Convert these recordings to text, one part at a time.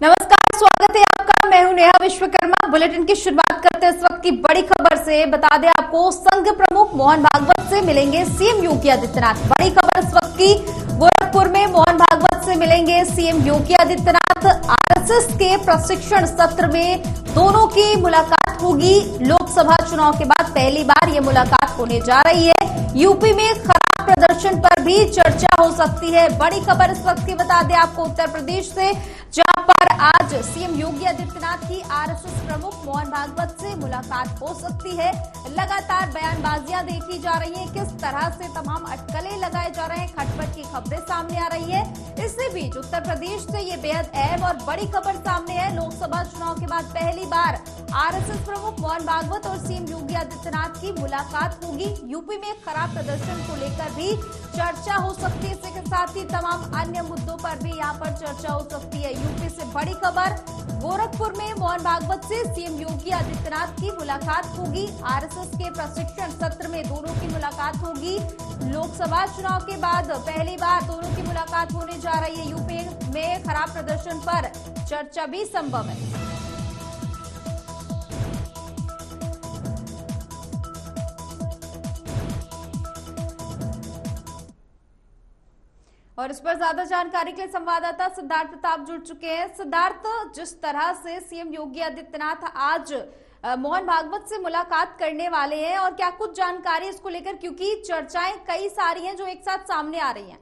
नमस्कार, स्वागत है आपका। मैं हूं नेहा विश्वकर्मा। बुलेटिन की शुरुआत करते हैं इस वक्त की बड़ी खबर से। बता दें आपको, संघ प्रमुख मोहन भागवत से मिलेंगे सीएम योगी आदित्यनाथ। बड़ी खबर इस वक्त की, गोरखपुर में मोहन भागवत से मिलेंगे सीएम योगी आदित्यनाथ। आरएसएस के प्रशिक्षण सत्र में दोनों की मुलाकात होगी। लोकसभा चुनाव के बाद पहली बार ये मुलाकात होने जा रही है। यूपी में खराब प्रदर्शन पर भी चर्चा हो सकती है। बड़ी खबर इस वक्त की बता दें आपको उत्तर प्रदेश से, जहां पर आज सीएम योगी आदित्यनाथ की आरएसएस प्रमुख मोहन भागवत से मुलाकात हो सकती है। लगातार बयानबाजियां देखी जा रही हैं, किस तरह से तमाम अटकलें लगाए जा रहे हैं, खटपट की खबरें सामने आ रही है। इससे बीच उत्तर प्रदेश से ये बेहद अहम और बड़ी खबर सामने है। लोकसभा चुनाव के बाद पहली बार आरएसएस प्रमुख मोहन भागवत और सीएम योगी आदित्यनाथ की मुलाकात होगी। यूपी में खराब प्रदर्शन को लेकर भी चर्चा हो सकती है। इसके साथ ही तमाम अन्य मुद्दों पर भी यहाँ पर चर्चा हो सकती है। यूपी से बड़ी खबर, गोरखपुर में मोहन भागवत से सीएम योगी आदित्यनाथ की मुलाकात होगी। आरएसएस के प्रशिक्षण सत्र में दोनों की मुलाकात होगी। लोकसभा चुनाव के बाद पहली बार दोनों की मुलाकात होने जा रही है। यूपी में खराब प्रदर्शन पर चर्चा भी संभव है। और इस पर ज्यादा जानकारी के लिए संवाददाता सिद्धार्थ प्रताप जुड़ चुके हैं। सिद्धार्थ, जिस तरह से सीएम योगी आदित्यनाथ आज मोहन भागवत से मुलाकात करने वाले हैं, और क्या कुछ जानकारी इसको लेकर, क्योंकि चर्चाएं कई सारी हैं जो एक साथ सामने आ रही हैं।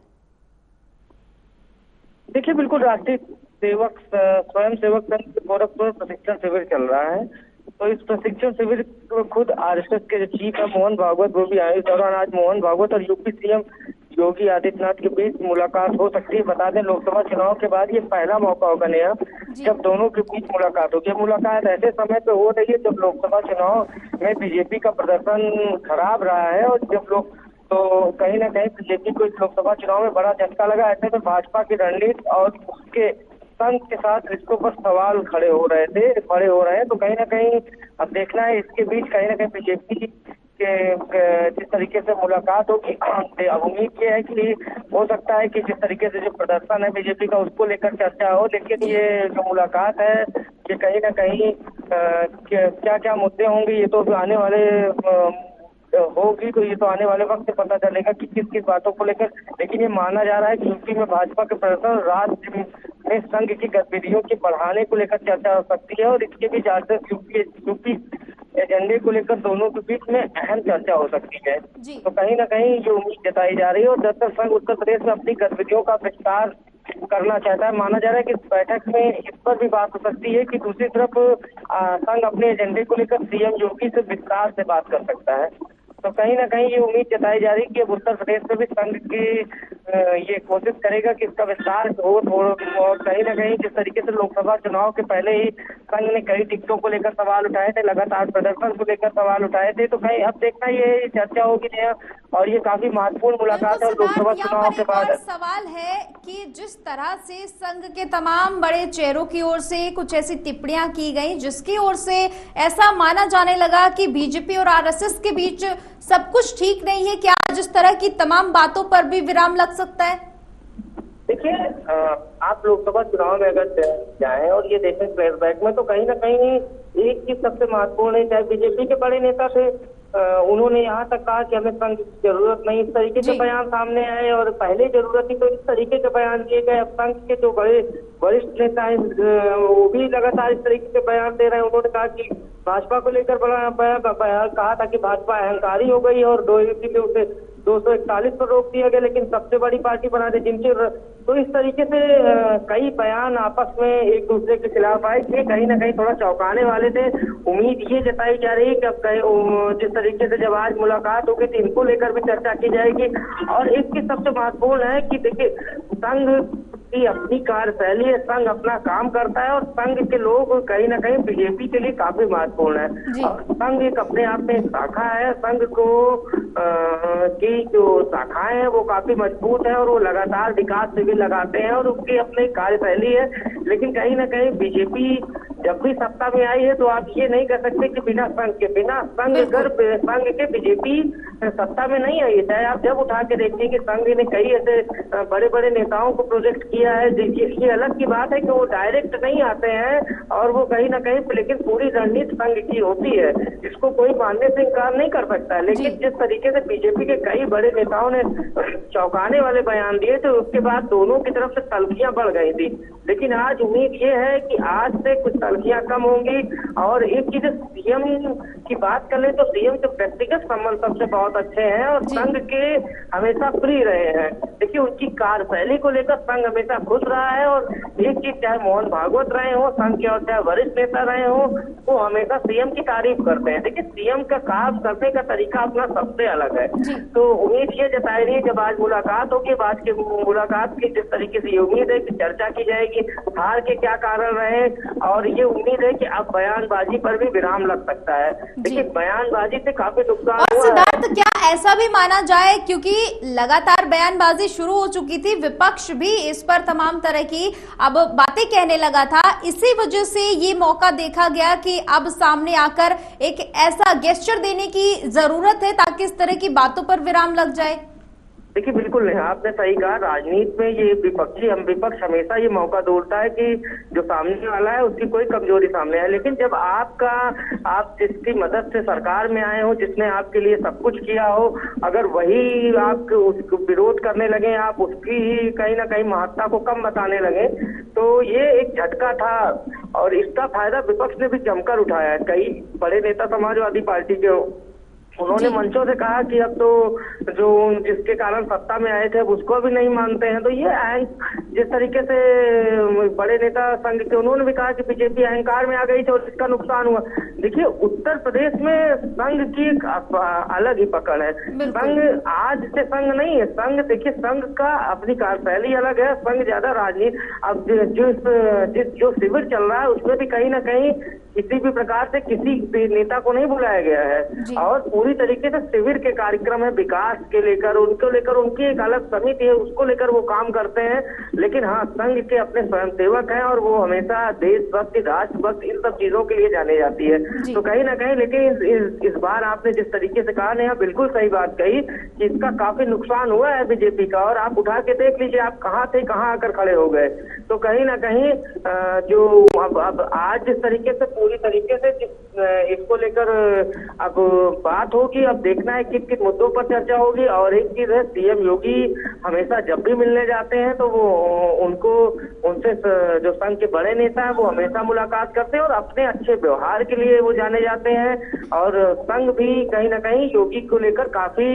देखिए, बिल्कुल राष्ट्रीय सेवक स्वयं सेवक संघ गोरखपुर प्रशिक्षण शिविर चल रहा है। तो इस प्रशिक्षण शिविर में खुद आरएसएस के जो चीफ है मोहन भागवत, वो भी आए। इस दौरान आज मोहन भागवत और यूपी सीएम योगी आदित्यनाथ के बीच मुलाकात हो सकती है। बता दें, लोकसभा चुनाव के बाद ये पहला मौका होगा नया जब दोनों के बीच मुलाकात होगी। मुलाकात ऐसे समय पे हो रही है जब लोकसभा चुनाव में बीजेपी का प्रदर्शन खराब रहा है, और जब लोग तो कहीं ना कहीं बीजेपी को इस लोकसभा चुनाव में बड़ा झटका लगा। ऐसे में भाजपा की रणनीति और उसके संघ के साथ रिश्तों पर सवाल खड़े हो रहे हैं। तो कहीं ना कहीं अब देखना है, इसके बीच कहीं ना कहीं बीजेपी के जिस तरीके से मुलाकात होगी, अब उम्मीद ये है कि हो सकता है कि जिस तरीके से जो प्रदर्शन है बीजेपी का, उसको लेकर चर्चा हो। लेकिन ये जो मुलाकात है, ये कहीं ना कहीं क्या क्या मुद्दे होंगे, ये तो आने वाले होगी, तो ये तो आने वाले वक्त से पता चलेगा कि किस किस बातों को लेकर। लेकिन ये माना जा रहा है कि यूपी में भाजपा के प्रदर्शन राज्य में संघ की गतिविधियों के बढ़ाने को लेकर चर्चा हो सकती है, और इसके बीच यूपी एजेंडे को लेकर दोनों के बीच में अहम चर्चा हो सकती है। तो कहीं ना कहीं ये उम्मीद जताई जा रही है। और जब तक संघ उत्तर प्रदेश में अपनी गतिविधियों का विस्तार करना चाहता है, माना जा रहा है कि इस बैठक में इस पर भी बात हो सकती है कि दूसरी तरफ संघ अपने एजेंडे को लेकर सीएम योगी से विस्तार से बात कर सकता है। तो कहीं ना कहीं ये उम्मीद जताई जा रही है कि अब उत्तर प्रदेश में भी संघ की ये कोशिश करेगा कि इसका विस्तार हो। और कहीं ना कहीं जिस तरीके से लोकसभा चुनाव के पहले ही संघ ने कई टिकटों को लेकर सवाल उठाए थे, लगातार प्रदर्शन को लेकर सवाल उठाए थे, तो कहीं अब देखना ये चर्चा होगी नया, और ये काफी महत्वपूर्ण मुलाकात है लोकसभा चुनाव के बाद। सवाल है कि जिस तरह से संघ के तमाम बड़े चेहरों की ओर से कुछ ऐसी टिप्पणियां की गई, जिसकी ओर से ऐसा माना जाने लगा कि बीजेपी और आरएसएस के बीच सब कुछ ठीक नहीं है। क्या जिस तरह की तमाम बातों पर भी विराम लग सकता है? देखिए, आप लोकसभा चुनाव में अगर जाएं और ये देखें फ्लैशबैक में, तो कहीं ना कहीं एक चीज सबसे महत्वपूर्ण है। चाहे बीजेपी के बड़े नेता थे, उन्होंने यहाँ तक कहा कि हमें संघ की जरूरत नहीं, इस तरीके के बयान सामने आए। और पहले जरूरत थी तो इस तरीके के बयान दिए गए। अब संघ के जो बड़े वरिष्ठ नेता हैं, वो भी लगातार इस तरीके के बयान दे रहे हैं। उन्होंने कहा कि भाजपा को लेकर कहा था कि भाजपा अहंकारी हो गई और उसे 241 पर रोक दिया गया, लेकिन सबसे बड़ी पार्टी बना दी जिनके। तो इस तरीके से कई बयान आपस में एक दूसरे के खिलाफ आए थे, कहीं ना कहीं थोड़ा चौंकाने वाले थे। उम्मीद ये जताई जा रही है कि अब जिस तरीके से जब आज मुलाकात होगी तो इनको लेकर भी चर्चा की जाएगी। और इसकी सबसे महत्वपूर्ण है कि देखिए, संघ की अपनी कार्यशैली है, संघ अपना काम करता है, और संघ के लोग कहीं ना कहीं बीजेपी के लिए काफी महत्वपूर्ण है। और संघ एक अपने आप में शाखा है। संघ को की जो शाखाएं हैं वो काफी मजबूत है, और वो लगातार विकास शिविर लगाते हैं, और उसकी अपनी कार्यशैली है। लेकिन कहीं ना कहीं बीजेपी जब भी सत्ता में आई है तो आप ये नहीं कह सकते कि बिना संघ के बीजेपी सत्ता में नहीं आई है। चाहे आप जब उठा के देखिए कि संघ ने कई ऐसे बड़े बड़े नेताओं को प्रोजेक्ट किया है। ये अलग की बात है कि वो डायरेक्ट नहीं आते हैं और वो कहीं ना कहीं, लेकिन पूरी रणनीति संघ की होती है, इसको कोई मानने से इनकार नहीं कर सकता है। लेकिन जिस तरीके से बीजेपी के कई बड़े नेताओं ने चौंकाने वाले बयान दिए थे, उसके बाद दोनों की तरफ से तल्खियां बढ़ गई थी। लेकिन आज उम्मीद ये है कि आज से कुछ तल्खियां कम होंगी। और एक चीज, सीएम की बात कर ले तो सीएम के व्यक्तिगत संबंध सबसे बहुत अच्छे हैं और संघ के हमेशा फ्री रहे हैं। देखिए, उनकी कार्यशैली को लेकर संघ हमेशा खुश रहा है। और एक चीज, चाहे मोहन भागवत रहे हो संघ के और चाहे वरिष्ठ नेता रहे हो, वो हमेशा सीएम की तारीफ करते हैं। देखिए, सीएम का काम करने का तरीका अपना सबसे अलग है। तो उम्मीद ये जताई रही है जब आज मुलाकात होगी, आज की मुलाकात की जिस तरीके से ये उम्मीद है कि चर्चा की जाएगी हार के क्या कारण रहे, और ये उम्मीद है कि अब बयानबाजी पर भी विराम लग सकता है। देखिए, बयानबाजी से काफी नुकसान और हुआ सिद्धार्थ, है। क्या ऐसा भी माना जाए, क्योंकि लगातार बयानबाजी शुरू हो चुकी थी, विपक्ष भी इस पर तमाम तरह की अब बातें कहने लगा था, इसी वजह से ये मौका देखा गया कि अब सामने आकर एक ऐसा गेस्चर देने की जरूरत है ताकि इस तरह की बातों पर विराम लग जाए? देखिए, बिल्कुल नहीं, आपने सही कहा। राजनीति में ये विपक्ष हमेशा ये मौका ढूंढता है कि जो सामने वाला है उसकी कोई कमजोरी सामने है। लेकिन जब आप जिसकी मदद से सरकार में आए हो, जिसने आपके लिए सब कुछ किया हो, अगर वही आप उसको विरोध करने लगे, आप उसकी ही कहीं ना कहीं महत्ता को कम बताने लगे, तो ये एक झटका था। और इसका फायदा विपक्ष ने भी जमकर उठाया है। कई बड़े नेता समाजवादी पार्टी के उन्होंने मंचों से कहा कि अब तो जो जिसके कारण सत्ता में आए थे अब उसको भी नहीं मानते हैं। तो ये जिस तरीके से बड़े नेता संघ के उन्होंने भी कहा कि बीजेपी अहंकार में आ गई थी और इसका नुकसान हुआ। देखिए, उत्तर प्रदेश में संघ की एक अलग ही पकड़ है। संघ आज से संघ नहीं है। संघ, देखिए, संघ का अपनी कार्यशैली अलग है। संघ ज्यादा राजनीति, अब जो शिविर चल रहा है उसमें भी कहीं ना कहीं किसी भी प्रकार से किसी नेता को नहीं बुलाया गया है और पूरी तरीके से शिविर के कार्यक्रम है, विकास के लेकर उनकी एक अलग समिति है, उसको लेकर वो काम करते हैं। लेकिन हाँ, संघ के अपने स्वयंसेवक हैं और वो हमेशा देशभक्ति, राष्ट्रभक्त, इन सब चीजों के लिए जाने जाती है। तो कहीं ना कहीं, लेकिन इस बार आपने जिस तरीके से कहा नेहा, बिल्कुल सही बात कही कि इसका काफी नुकसान हुआ है बीजेपी का। और आप उठा के देख लीजिए, आप कहाँ थे, कहाँ आकर खड़े हो गए। तो कहीं ना कहीं जो अब आज जिस तरीके से पूरी तरीके से इसको लेकर अब बात होगी, अब देखना है किन किन मुद्दों पर चर्चा होगी। और एक चीज है, सीएम योगी हमेशा जब भी मिलने जाते हैं तो वो उनसे जो संघ के बड़े नेता हैं वो हमेशा मुलाकात करते हैं और अपने अच्छे व्यवहार के लिए वो जाने जाते हैं। और संघ भी कहीं ना कहीं योगी को लेकर काफी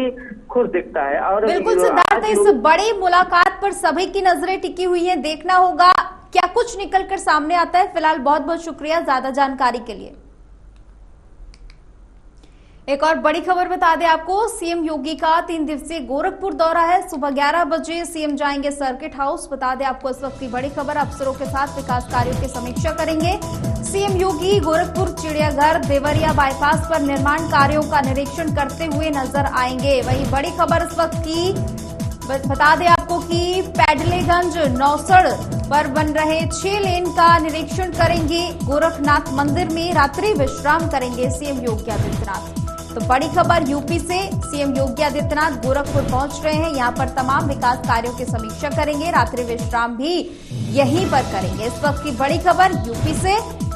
खुश दिखता है। और बिल्कुल सिद्धार्थ, इस बड़ी मुलाकात पर सभी की नजरें टिकी हुई है, देखना होगा क्या कुछ निकलकर सामने आता है। फिलहाल बहुत बहुत शुक्रिया ज्यादा जानकारी के लिए। एक और बड़ी खबर बता दें आपको, सीएम योगी का 3 दिवसीय गोरखपुर दौरा है। सुबह 11 बजे सीएम जाएंगे सर्किट हाउस। बता दें आपको इस वक्त की बड़ी खबर, अफसरों के साथ विकास कार्यों की समीक्षा करेंगे सीएम योगी। गोरखपुर चिड़ियाघर देवरिया बाईपास पर निर्माण कार्यों का निरीक्षण करते हुए नजर आएंगे। वही बड़ी खबर इस वक्त की बता दें आपको कि पैडलेगंज नौसड़ पर बन रहे 6 लेन का निरीक्षण करेंगे। गोरखनाथ मंदिर में रात्रि विश्राम करेंगे सीएम योगी आदित्यनाथ। तो बड़ी खबर यूपी से, सीएम योगी आदित्यनाथ गोरखपुर पहुंच रहे हैं। यहां पर तमाम विकास कार्यों की समीक्षा करेंगे, रात्रि विश्राम भी यहीं पर करेंगे। इस वक्त की बड़ी खबर यूपी से,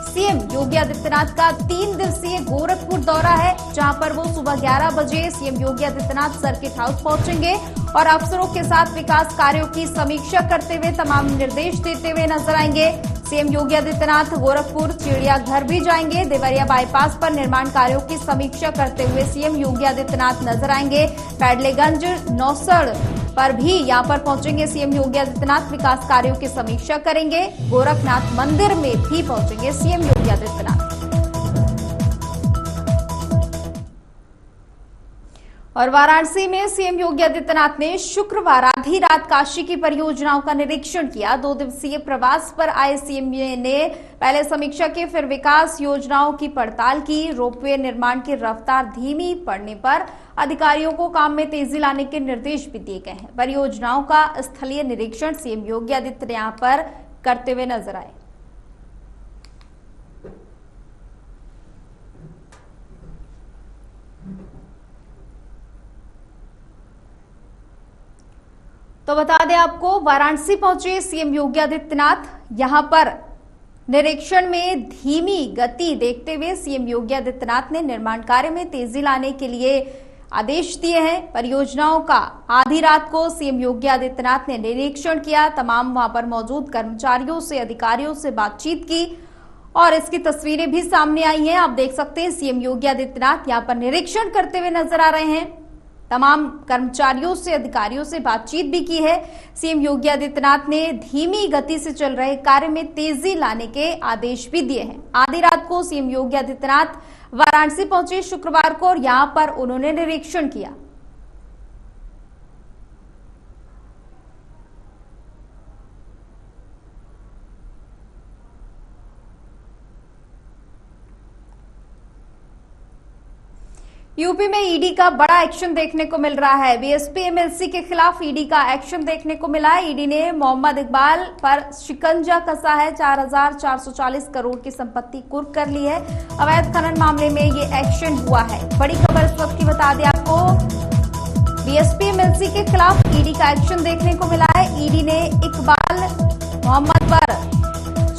सीएम योगी आदित्यनाथ का 3 दिवसीय गोरखपुर दौरा है, जहां पर वो सुबह 11 बजे CM Yogi Adityanath circuit house पहुंचेंगे और अफसरों के साथ विकास कार्यों की समीक्षा करते हुए तमाम निर्देश देते हुए नजर आएंगे। सीएम योगी आदित्यनाथ गोरखपुर चिड़ियाघर भी जाएंगे। देवरिया बाईपास पर निर्माण कार्यों की समीक्षा करते हुए सीएम योगी आदित्यनाथ नजर आएंगे। पैडलेगंज नौसड़ पर भी यहां पर पहुंचेंगे सीएम योगी आदित्यनाथ, विकास कार्यों की समीक्षा करेंगे। गोरखनाथ मंदिर में भी पहुंचेंगे सीएम योगी आदित्यनाथ। और वाराणसी में सीएम योगी आदित्यनाथ ने शुक्रवार आधी रात काशी की परियोजनाओं का निरीक्षण किया। 2 दिवसीय प्रवास पर आए सीएम ने पहले समीक्षा की, फिर विकास योजनाओं की पड़ताल की। रोपवे निर्माण की रफ्तार धीमी पड़ने पर अधिकारियों को काम में तेजी लाने के निर्देश भी दिए गए हैं। परियोजनाओं का स्थलीय निरीक्षण सीएम योगी आदित्यनाथ यहां पर करते हुए नजर आए। तो बता दें आपको, वाराणसी पहुंचे सीएम योगी आदित्यनाथ। यहां पर निरीक्षण में धीमी गति देखते हुए सीएम योगी आदित्यनाथ ने निर्माण कार्य में तेजी लाने के लिए आदेश दिए हैं। परियोजनाओं का आधी रात को सीएम योगी आदित्यनाथ ने निरीक्षण किया। तमाम वहां पर मौजूद कर्मचारियों से, अधिकारियों से बातचीत की और इसकी तस्वीरें भी सामने आई हैं। आप देख सकते हैं सीएम योगी आदित्यनाथ यहां पर निरीक्षण करते हुए नजर आ रहे हैं। तमाम कर्मचारियों से, अधिकारियों से बातचीत भी की है। सीएम योगी आदित्यनाथ ने धीमी गति से चल रहे कार्य में तेजी लाने के आदेश भी दिए हैं। आधी रात को सीएम योगी आदित्यनाथ वाराणसी पहुंचे शुक्रवार को और यहां पर उन्होंने निरीक्षण किया। यूपी में ईडी का बड़ा एक्शन देखने को मिल रहा है। बीएसपी एमएलसी के खिलाफ ईडी का एक्शन देखने को मिला है। ईडी ने मोहम्मद इकबाल पर शिकंजा कसा है। 4,440 करोड़ की संपत्ति कुर्क कर ली है। अवैध खनन मामले में ये एक्शन हुआ है। बड़ी खबर इस वक्त की बता दें आपको, बीएसपी एमएलसी के खिलाफ ईडी का एक्शन देखने को मिला है। ईडी ने इकबाल मोहम्मद पर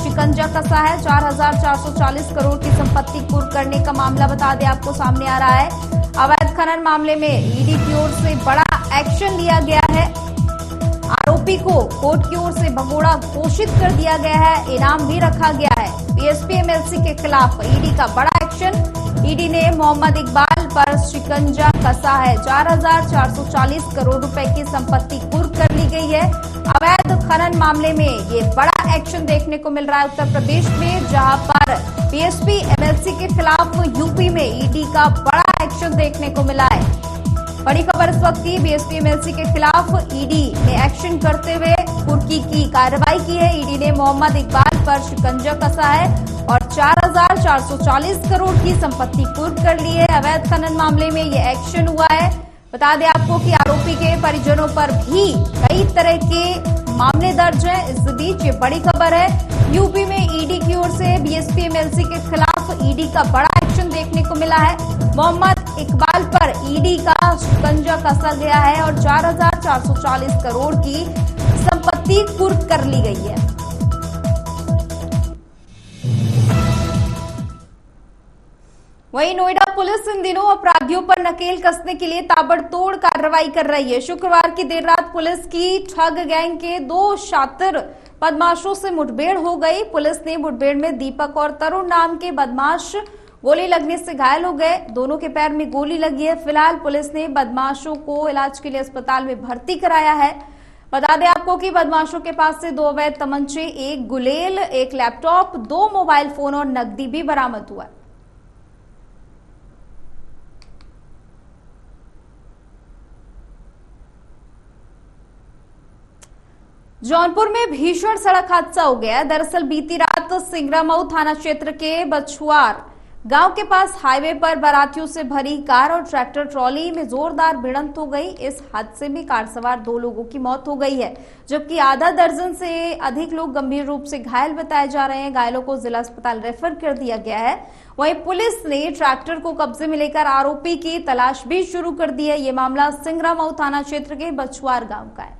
शिकंजा कसा है। 4,440 करोड़ की संपत्ति कुर्क करने का मामला बता दें आपको सामने आ रहा है। अवैध खनन मामले में ईडी की ओर से बड़ा एक्शन लिया गया है। आरोपी को कोर्ट की ओर से भगोड़ा घोषित कर दिया गया है। इनाम भी रखा गया है। बीएसपी एमएलसी के खिलाफ ईडी का बड़ा एक्शन। ईडी ने मोहम्मद इकबाल पर शिकंजा कसा है। 4,440 करोड़ रुपए की संपत्ति कुर्क कर ली गई है। अवैध खनन मामले में ये बड़ा एक्शन देखने को मिल रहा है उत्तर प्रदेश में, जहां पर बीएसपी एमएलसी के खिलाफ यूपी में ईडी का बड़ा एक्शन देखने को मिला है। बड़ी खबर इस वक्त की, बीएसपी एमएलसी के खिलाफ ईडी ने एक्शन करते हुए कुर्की की कार्रवाई की है। ईडी ने मोहम्मद इकबाल पर शिकंजा कसा है और 4,440 करोड़ की संपत्ति कुर्क कर ली है। अवैध खनन मामले में ये एक्शन हुआ है। बता दें आपको कि आरोपी के परिजनों पर भी कई तरह के मामले दर्ज हैं। इस बीच ये बड़ी खबर है, यूपी में ईडी की ओर से बीएसपी एमएलसी के खिलाफ ईडी का बड़ा एक्शन देखने को मिला है। मोहम्मद इकबाल पर ईडी का शिकंजा कसा गया है और 4,440 करोड़ की संपत्ति कुर्क कर ली गई है। वहीं नोएडा पुलिस इन दिनों अपराधियों पर नकेल कसने के लिए ताबड़तोड़ कार्रवाई कर रही है। शुक्रवार की देर रात पुलिस की ठग गैंग के 2 शातिर बदमाशों से मुठभेड़ हो गई। पुलिस ने मुठभेड़ में दीपक और तरुण नाम के बदमाश गोली लगने से घायल हो गए। दोनों के पैर में गोली लगी है। फिलहाल पुलिस ने बदमाशों को इलाज के लिए अस्पताल में भर्ती कराया है। बता दें आपको कि बदमाशों के पास से 2 अवैध तमंचे, 1 गुलेल, 1 लैपटॉप, 2 मोबाइल फोन और नकदी भी बरामद हुआ है। जौनपुर में भीषण सड़क हादसा हो गया। दरअसल बीती रात सिंगरामऊ थाना क्षेत्र के बछुआर गांव के पास हाईवे पर बारातियों से भरी कार और ट्रैक्टर ट्रॉली में जोरदार भिड़ंत हो गई। इस हादसे में कार सवार 2 लोगों की मौत हो गई है, जबकि आधा दर्जन से अधिक लोग गंभीर रूप से घायल बताए जा रहे हैं। घायलों को जिला अस्पताल रेफर कर दिया गया है। वहीं पुलिस ने ट्रैक्टर को कब्जे में लेकर आरोपी की तलाश भी शुरू कर दी है। ये मामला सिंगरामऊ थाना क्षेत्र के बछुआर गाँव का है।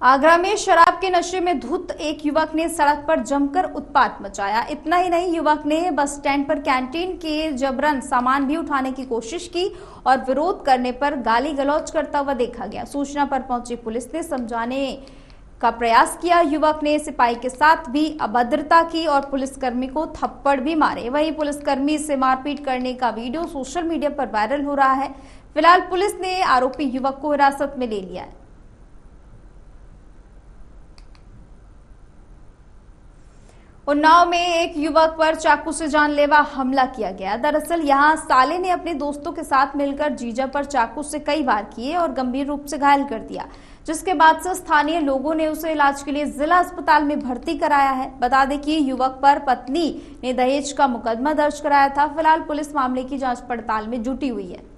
आगरा में शराब के नशे में धुत एक युवक ने सड़क पर जमकर उत्पात मचाया। इतना ही नहीं, युवक ने बस स्टैंड पर कैंटीन के जबरन सामान भी उठाने की कोशिश की और विरोध करने पर गाली गलौज करता हुआ देखा गया। सूचना पर पहुंची पुलिस ने समझाने का प्रयास किया। युवक ने सिपाही के साथ भी अभद्रता की और पुलिसकर्मी को थप्पड़ भी मारे। वहीं पुलिसकर्मी से मारपीट करने का वीडियो सोशल मीडिया पर वायरल हो रहा है। फिलहाल पुलिस ने आरोपी युवक को हिरासत में ले लिया है। उन्नाव में एक युवक पर चाकू से जानलेवा हमला किया गया। दरअसल यहां साले ने अपने दोस्तों के साथ मिलकर जीजा पर चाकू से कई वार किए और गंभीर रूप से घायल कर दिया, जिसके बाद से स्थानीय लोगों ने उसे इलाज के लिए जिला अस्पताल में भर्ती कराया है। बता दें कि युवक पर पत्नी ने दहेज का मुकदमा दर्ज कराया था। फिलहाल पुलिस मामले की जांच पड़ताल में जुटी हुई है।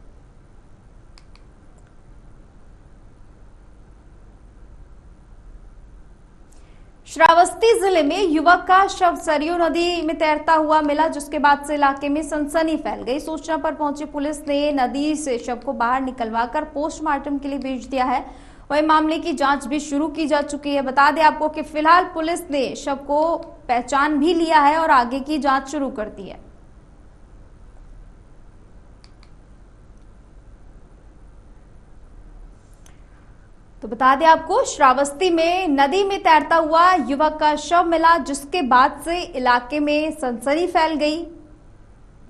श्रावस्ती जिले में युवक का शव सरयू नदी में तैरता हुआ मिला, जिसके बाद से इलाके में सनसनी फैल गई। सूचना पर पहुंची पुलिस ने नदी से शव को बाहर निकलवाकर पोस्टमार्टम के लिए भेज दिया है। वहीं मामले की जांच भी शुरू की जा चुकी है। बता दें आपको कि फिलहाल पुलिस ने शव को पहचान भी लिया है और आगे की जांच शुरू कर दी है। तो बता दें आपको, श्रावस्ती में नदी में तैरता हुआ युवक का शव मिला, जिसके बाद से इलाके में सनसनी फैल गई।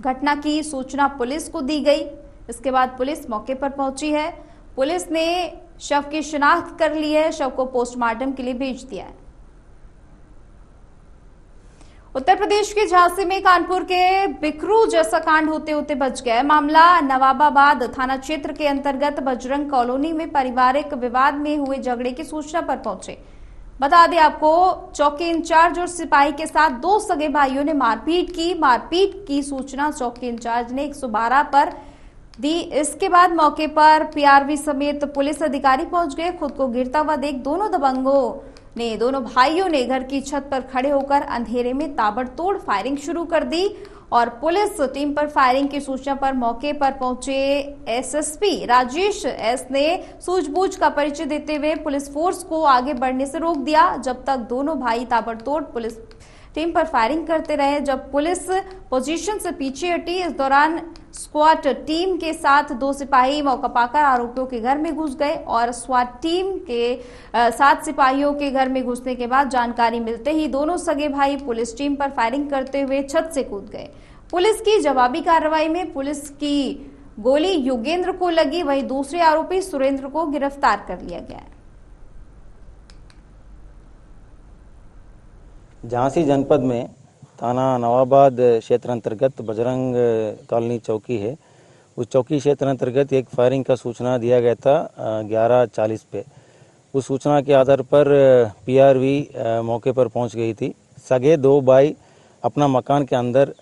घटना की सूचना पुलिस को दी गई। इसके बाद पुलिस मौके पर पहुंची है। पुलिस ने शव की शिनाख्त कर ली है, शव को पोस्टमार्टम के लिए भेज दिया है। उत्तर प्रदेश के झांसी में कानपुर के बिकरू जैसा कांड होते होते बच गया। मामला नवाबाबाद थाना क्षेत्र के अंतर्गत बजरंग कॉलोनी में पारिवारिक विवाद में हुए झगड़े की सूचना पर पहुंचे। बता दें आपको, चौकी इंचार्ज और सिपाही के साथ दो सगे भाइयों ने मारपीट की सूचना चौकी इंचार्ज ने 112 पर दी। इसके बाद मौके पर पीआरवी समेत पुलिस अधिकारी पहुंच गए। खुद को गिरता हुआ देख दोनों भाइयों ने घर की छत पर खड़े होकर अंधेरे में ताबड़तोड़ फायरिंग शुरू कर दी और पुलिस टीम पर फायरिंग की सूचना पर मौके पर पहुंचे एसएसपी राजेश एस ने सूझबूझ का परिचय देते हुए पुलिस फोर्स को आगे बढ़ने से रोक दिया, जब तक दोनों भाई ताबड़तोड़ पुलिस टीम पर फायरिंग करते रहे। जब पुलिस पोजीशन से पीछे हटी, इस दौरान स्क्वाड टीम के साथ दो सिपाही मौका पाकर आरोपियों के घर में घुस गए और स्क्वाड टीम के साथ सिपाहियों के घर में घुसने के बाद जानकारी मिलते ही दोनों सगे भाई पुलिस टीम पर फायरिंग करते हुए छत से कूद गए। पुलिस की जवाबी कार्रवाई में पुलिस की गोली योगेंद्र को लगी, वहीं दूसरे आरोपी सुरेंद्र को गिरफ्तार कर लिया गया है। झांसी जनपद में थाना नवाबाद क्षेत्र अंतर्गत बजरंग कॉलोनी चौकी है। उस चौकी क्षेत्र अंतर्गत एक फायरिंग का सूचना दिया गया था 11:40 पे। उस सूचना के आधार पर पीआरवी मौके पर पहुंच गई थी। सगे दो भाई अपना मकान के अंदर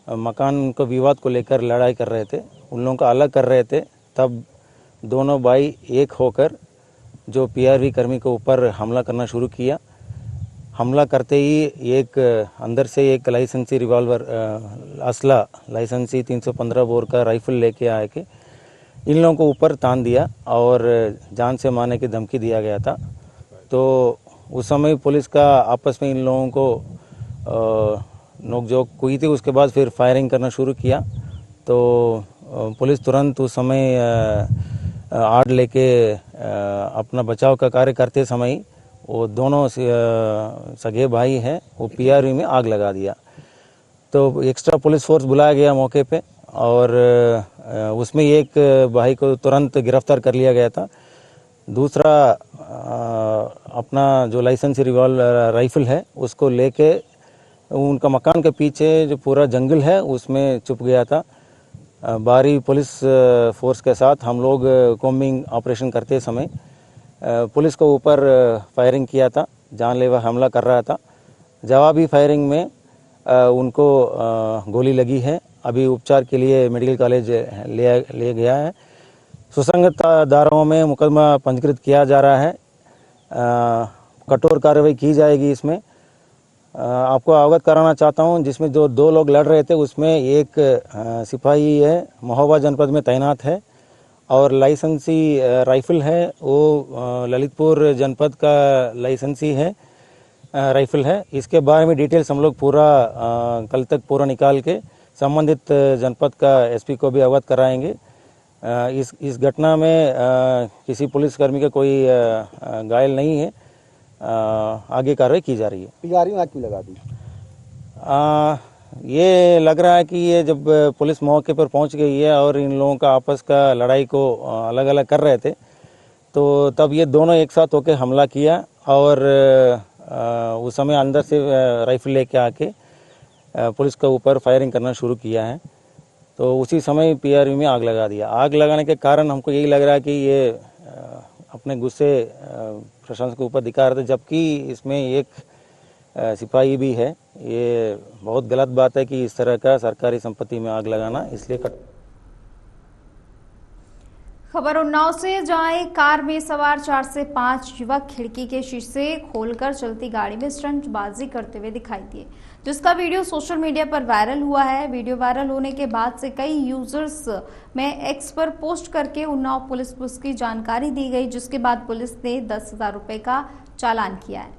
मकान को विवाद को लेकर लड़ाई कर रहे थे, उन लोगों को अलग कर रहे थे। तब दोनों भाई एक होकर जो पीआरवी कर्मी के ऊपर हमला करना शुरू किया। हमला करते ही एक अंदर से एक लाइसेंसी रिवॉल्वर असला लाइसेंसी 315 बोर का राइफल लेके आए के इन लोगों को ऊपर तान दिया और जान से मारने की धमकी दिया गया था। तो उस समय पुलिस का आपस में इन लोगों को नोकझोंक हुई थी। उसके बाद फिर फायरिंग करना शुरू किया। तो पुलिस तुरंत उस समय आड़ लेके अपना बचाव का कार्य करते समय वो दोनों सगे भाई हैं, वो पीआरवी में आग लगा दिया। तो एक्स्ट्रा पुलिस फोर्स बुलाया गया मौके पे और उसमें एक भाई को तुरंत गिरफ्तार कर लिया गया था। दूसरा अपना जो लाइसेंसी रिवॉल्वर राइफल है उसको लेके उनका मकान के पीछे जो पूरा जंगल है उसमें छुप गया था। बाहरी पुलिस फोर्स के साथ हम लोग कॉम्बिंग ऑपरेशन करते समय पुलिस को ऊपर फायरिंग किया था, जानलेवा हमला कर रहा था। जवाबी फायरिंग में उनको गोली लगी है। अभी उपचार के लिए मेडिकल कॉलेज ले गया है। सुसंगत धाराओं में मुकदमा पंजीकृत किया जा रहा है। कठोर कार्रवाई की जाएगी। इसमें आपको अवगत कराना चाहता हूं, जिसमें जो दो लोग लड़ रहे थे उसमें एक सिपाही है, महोबा जनपद में तैनात है और लाइसेंसी राइफल है वो ललितपुर जनपद का लाइसेंसी है राइफल है। इसके बारे में डिटेल्स हम लोग पूरा कल तक पूरा निकाल के संबंधित जनपद का एसपी को भी अवगत कराएंगे। इस घटना में किसी पुलिसकर्मी का कोई घायल नहीं है। आगे कार्रवाई की जा रही है। पीआरवी में आग क्यों लगा दी? ये लग रहा है कि ये जब पुलिस मौके पर पहुंच गई है और इन लोगों का आपस का लड़ाई को अलग अलग कर रहे थे, तो तब ये दोनों एक साथ होकर हमला किया और उस समय अंदर से राइफल लेके आके पुलिस के ऊपर फायरिंग करना शुरू किया है। तो उसी समय पीआरवी में आग लगा दिया। आग लगाने के कारण हमको यही लग रहा है कि ये अपने गुस्से प्रशासन के ऊपर दिखा रहे थे, जबकि इसमें एक सिपाही भी है। ये बहुत गलत बात है कि इस तरह का सरकारी संपत्ति में आग लगाना, इसलिए खबर उन्नाव से, जहां एक कार में सवार 4 से 5 युवक खिड़की के शीशे खोलकर चलती गाड़ी में स्टंटबाजी करते हुए दिखाई दिए, जिसका वीडियो सोशल मीडिया पर वायरल हुआ है। वीडियो वायरल होने के बाद से कई यूजर्स में एक्स पर पोस्ट करके उन्नाव पुलिस को इसकी जानकारी दी गई, जिसके बाद पुलिस ने 10,000 रुपए का चालान किया है।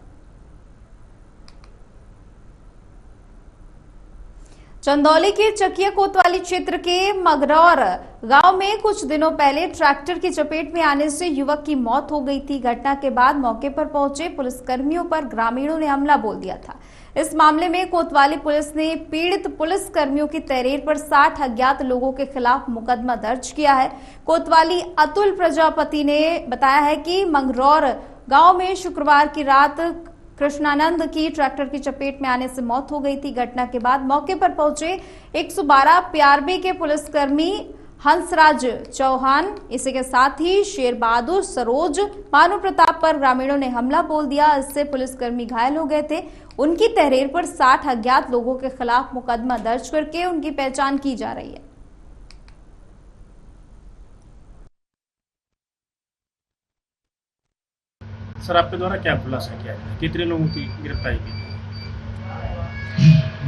चंदौली के चकिया कोतवाली क्षेत्र के मगरौर गांव में कुछ दिनों पहले ट्रैक्टर की चपेट में आने से युवक की मौत हो गई थी। घटना के बाद मौके पर पहुंचे पुलिसकर्मियों पर ग्रामीणों ने हमला बोल दिया था। इस मामले में कोतवाली पुलिस ने पीड़ित पुलिसकर्मियों की तहरीर पर 60 अज्ञात लोगों के खिलाफ मुकदमा दर्ज किया है। कोतवाली अतुल प्रजापति ने बताया है कि मंगरौर गांव में शुक्रवार की रात कृष्णानंद की ट्रैक्टर की चपेट में आने से मौत हो गई थी। घटना के बाद मौके पर पहुंचे 112 पीआरबी के पुलिसकर्मी हंसराज चौहान, इसी के साथ ही शेर बहादुर, सरोज, मानव प्रताप पर ग्रामीणों ने हमला बोल दिया। इससे पुलिसकर्मी घायल हो गए थे। उनकी तहरीर पर 60 अज्ञात लोगों के खिलाफ मुकदमा दर्ज करके उनकी पहचान की जा रही है। सर, आपके द्वारा क्या खुलासा किया गया, कितने लोगों की गिरफ्तारी की?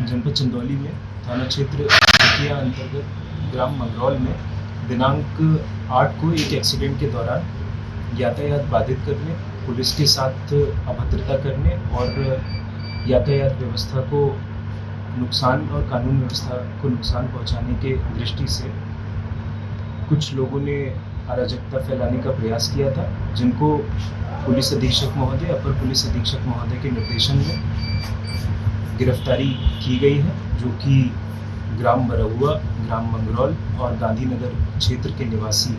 जनपद चंदौली में थाना क्षेत्र चकिया अंतर्गत ग्राम मंगरौल में दिनांक 8 को एक एक्सीडेंट के दौरान यातायात बाधित करने, पुलिस के साथ अभद्रता करने और यातायात व्यवस्था को नुकसान और कानून व्यवस्था को नुकसान पहुंचाने के दृष्टि से कुछ लोगों ने अराजकता फैलाने का प्रयास किया था, जिनको पुलिस अधीक्षक महोदय, अपर पुलिस अधीक्षक महोदय के निर्देशन में गिरफ्तारी की गई है, जो कि ग्राम बरहुआ, ग्राम मंगरौल और गांधीनगर क्षेत्र के निवासी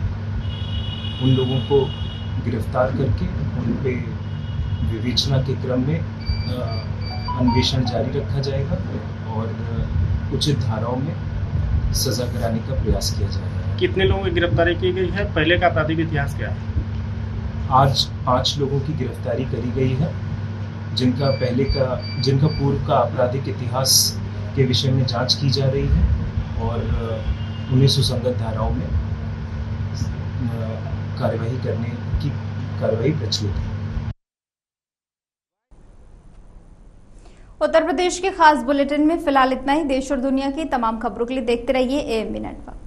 उन लोगों को गिरफ्तार करके उन पे विवेचना के क्रम में अन्वेषण जारी रखा जाएगा और उचित धाराओं में सजा कराने का प्रयास किया जाएगा। कितने लोगों की गिरफ्तारी की गई है? पहले का आपराधिक इतिहास क्या है? आज 5 लोगों की गिरफ्तारी करी गई है, जिनका पूर्व का आपराधिक इतिहास के विषय में जांच की जा रही है और उन्हें सुसंगत धाराओं में कार्यवाही करने की कार्यवाही प्रचलित है। उत्तर प्रदेश के खास बुलेटिन में फिलहाल इतना ही। देश और दुनिया की तमाम खबरों के लिए देखते रहिए AMB नेटवर्क।